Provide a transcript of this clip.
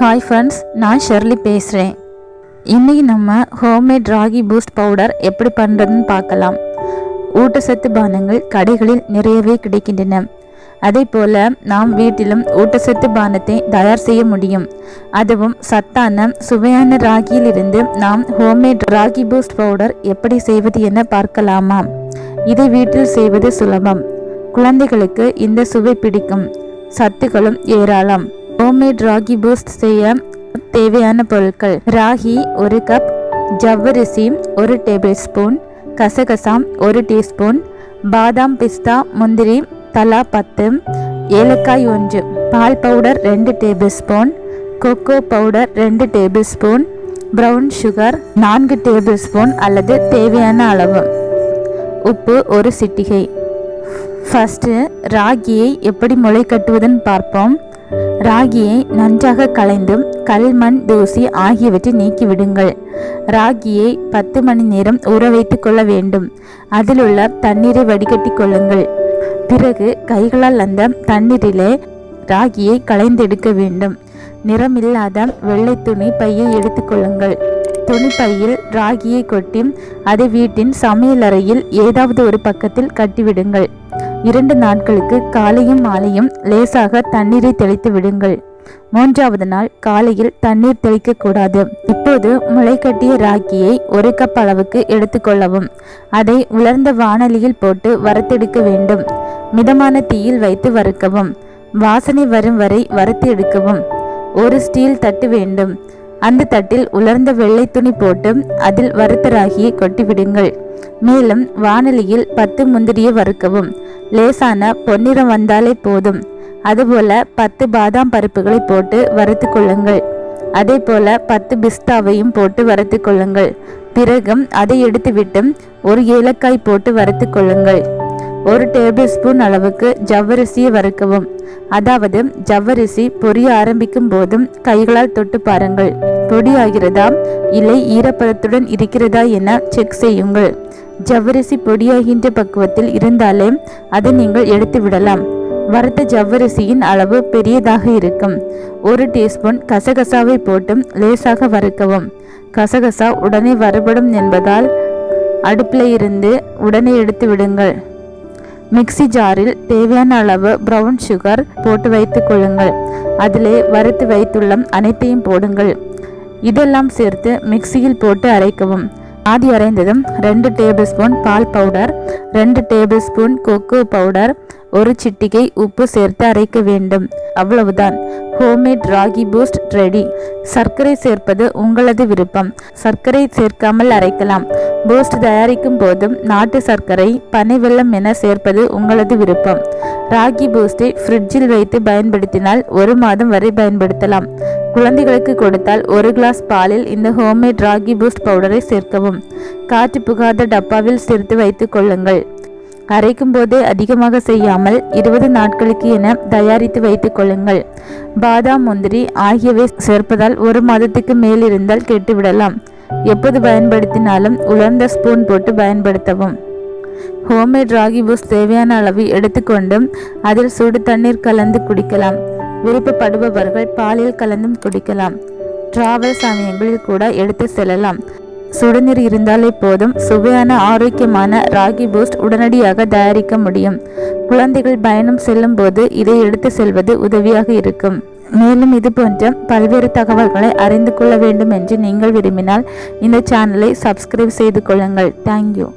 Hi friends, நான் Shirley பேசுகிறேன். இன்றைக்கி நம்ம ஹோம்மேட் ராகி பூஸ்ட் பவுடர் எப்படி பண்ணுறதுன்னு பார்க்கலாம். ஊட்டச்சத்து பானங்கள் கடைகளில் நிறையவே கிடைக்கின்றன. அதே போல் நாம் வீட்டிலும் ஊட்டச்சத்து பானத்தை தயார் செய்ய முடியும். அதுவும் சத்தான சுவையான ராகியிலிருந்து நாம் ஹோம்மேட் ராகி பூஸ்ட் பவுடர் எப்படி செய்வது என பார்க்கலாமா? இதை வீட்டில் செய்வது சுலபம். குழந்தைகளுக்கு இந்த சுவை பிடிக்கும். சத்துக்களும் ஏராளம். ஹோம்மேட் ராகி பூஸ்ட் செய்ய தேவையான பொருட்கள்: ராகி 1 கப், ஜவ்வரிசி 1 டேபிள் ஸ்பூன், கசகசா 1 டீஸ்பூன், பாதாம், பிஸ்தா, முந்திரி தலா 10, ஏலக்காய் 1, பால் powder 2 table spoon, cocoa powder 2 table spoon, brown sugar 4 table spoon அல்லது தேவையான அளவு, உப்பு 1 சிட்டிகை. ஃபஸ்ட்டு ராகியை எப்படி முளை கட்டுவதுன்னு பார்ப்போம். ராகியை நன்றாக களைந்து கல், மண், தூசி ஆகியவற்றை நீக்கிவிடுங்கள். ராகியை 10 மணி நேரம் ஊற வைத்து கொள்ள வேண்டும். அதில் உள்ள தண்ணீரை வடிகட்டி கொள்ளுங்கள். பிறகு கைகளால் அந்த தண்ணீரிலே ராகியை களைந்தெடுக்க வேண்டும். நிறமில்லாத வெள்ளை துணி பையை எடுத்துக்கொள்ளுங்கள். துணி பையில் ராகியை கொட்டி அதை வீட்டின் சமையலறையில் ஏதாவது ஒரு பக்கத்தில் கட்டிவிடுங்கள். 2 நாட்களுக்கு காலையும் மாலையும் லேசாக தண்ணீரை தெளித்து விடுங்கள். 3வது நாள் காலையில் தண்ணீர் தெளிக்கக்கூடாது. இப்போது முளை கட்டிய ராகியை 1 கப் அளவுக்கு எடுத்துக்கொள்ளவும். அதை உலர்ந்த வாணலியில் போட்டு வறுத்தெடுக்க வேண்டும். மிதமான தீயில் வைத்து வறுக்கவும். வாசனை வரும் வரை வறுத்து எடுக்கவும். ஒரு ஸ்டீல் தட்டு வேண்டும். அந்த தட்டில் உலர்ந்த வெள்ளை துணி போட்டு அதில் வறுத்த ராகியை கொட்டிவிடுங்கள். மேலும் வாணலியில் 10 முந்திரியை வறுக்கவும். லேசான பொன்னிறம் வந்தாலே போதும். அதுபோல 10 பாதாம் பருப்புகளை போட்டு வறுத்து கொள்ளுங்கள். அதே போல 10 பிஸ்தாவையும் போட்டு வறுத்து கொள்ளுங்கள். பிறகு அதை எடுத்துவிட்டு 1 ஏலக்காய் போட்டு வறுத்து கொள்ளுங்கள். 1 டேபிள் ஸ்பூன் அளவுக்கு ஜவ்வரிசியை வறுக்கவும். அதாவது ஜவ்வரிசி பொரிய ஆரம்பிக்கும் போதும் கைகளால் தொட்டு பாருங்கள். பொடியாகிறதா இல்லை ஈரப்பதத்துடன் இருக்கிறதா என செக் செய்யுங்கள். ஜவ்வரிசி பொடியாகின்ற பக்குவத்தில் இருந்தாலே அதை நீங்கள் எடுத்து விடலாம். வறுத்த ஜவ்வரிசியின் அளவு பெரியதாக இருக்கும். 1 டீஸ்பூன் கசகசாவை போட்டு லேசாக வறுக்கவும். கசகசா உடனே வறுபடும் என்பதால் அடுப்பில் இருந்து உடனே எடுத்து விடுங்கள். மிக்சி ஜாரில் தேவையான அளவு ப்ரௌன் சுகர் போட்டு வைத்து கொள்ளுங்கள். அதிலே வறுத்து வைத்துள்ள அனைத்தையும் போடுங்கள். இதெல்லாம் சேர்த்து மிக்சியில் போட்டு அரைக்கவும். ஆதி அரைந்ததும் 2 டேபிள் ஸ்பூன் பால் powder, 2 table spoon cocoa powder, 1 சிட்டிகை உப்பு சேர்த்து அரைக்க வேண்டும். அவ்வளவுதான், ஹோம்மேட் ராகி பூஸ்ட் ரெடி. சர்க்கரை சேர்ப்பது உங்களது விருப்பம். சர்க்கரை சேர்க்காமல் அரைக்கலாம். பூஸ்ட் தயாரிக்கும் போதும் நாட்டு சர்க்கரை, பனை வெல்லம் என சேர்ப்பது உங்களது விருப்பம். ராகி பூஸ்டை ஃப்ரிட்ஜில் வைத்து பயன்படுத்தினால் 1 மாதம் வரை பயன்படுத்தலாம். குழந்தைகளுக்கு கொடுத்தால் 1 கிளாஸ் பாலில் இந்த ஹோம்மேட் ராகி பூஸ்ட் பவுடரை சேர்க்கவும். காற்று புகாத டப்பாவில் சேர்த்து வைத்துக் கொள்ளுங்கள். அரைக்கும் போதே அதிகமாக செய்யாமல் 20 நாட்களுக்கு என தயாரித்து வைத்துக் கொள்ளுங்கள். பாதாம், முந்திரி ஆகியவை சேர்ப்பதால் 1 மாதத்துக்கு மேல் இருந்தால் கெட்டுவிடலாம். எப்போது பயன்படுத்தினாலும் உலர்ந்த ஸ்பூன் போட்டு பயன்படுத்தவும். ஹோம்மேட் ராகி பூஸ்ட் தேவையான அளவு எடுத்துக்கொண்டு அதில் சுடு தண்ணீர் கலந்து குடிக்கலாம். விருப்பப்படுபவர்கள் பாலில் கலந்தும் குடிக்கலாம். டிராவல் சமயங்களில் கூட எடுத்து செல்லலாம். சுடுநீர் இருந்தாலே போதும். சுவையான ஆரோக்கியமான ராகி பூஸ்ட் உடனடியாக தயாரிக்க முடியும். குழந்தைகள் பயணம் செல்லும் போது இதை எடுத்து செல்வது உதவியாக இருக்கும். மேலும் இது போன்ற பல்வேறு தகவல்களை அறிந்து கொள்ள வேண்டும் என்று நீங்கள் விரும்பினால் இந்த சேனலை சப்ஸ்கிரைப் செய்து கொள்ளுங்கள். தேங்க்யூ.